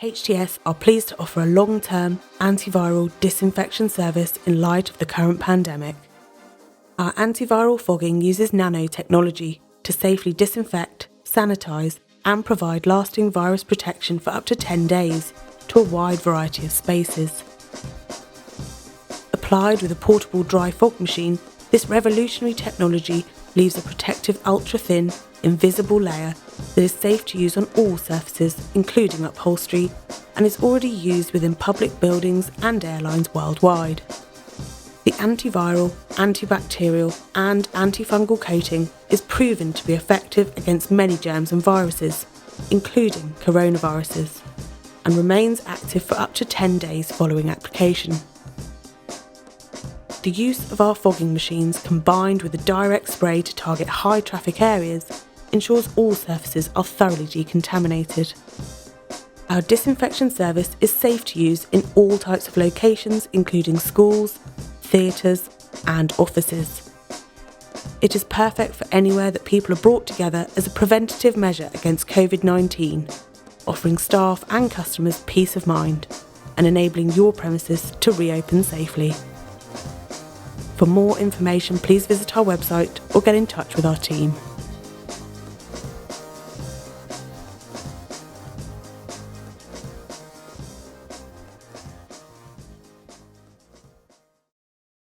HTS are pleased to offer a long-term antiviral disinfection service in light of the current pandemic. Our antiviral fogging uses nano technology to safely disinfect, sanitise and provide lasting virus protection for up to 10 days to a wide variety of spaces. Applied with a portable dry fog machine, this revolutionary technology leaves a protective ultra-thin, invisible layer that is safe to use on all surfaces, including upholstery, and is already used within public buildings and airlines worldwide. The antiviral, antibacterial and antifungal coating is proven to be effective against many germs and viruses, including coronaviruses, and remains active for up to 10 days following application. The use of our fogging machines combined with a direct spray to target high traffic areas ensures all surfaces are thoroughly decontaminated. Our disinfection service is safe to use in all types of locations, including schools, theatres and offices. It is perfect for anywhere that people are brought together as a preventative measure against COVID-19, offering staff and customers peace of mind and enabling your premises to reopen safely. For more information, please visit our website or get in touch with our team.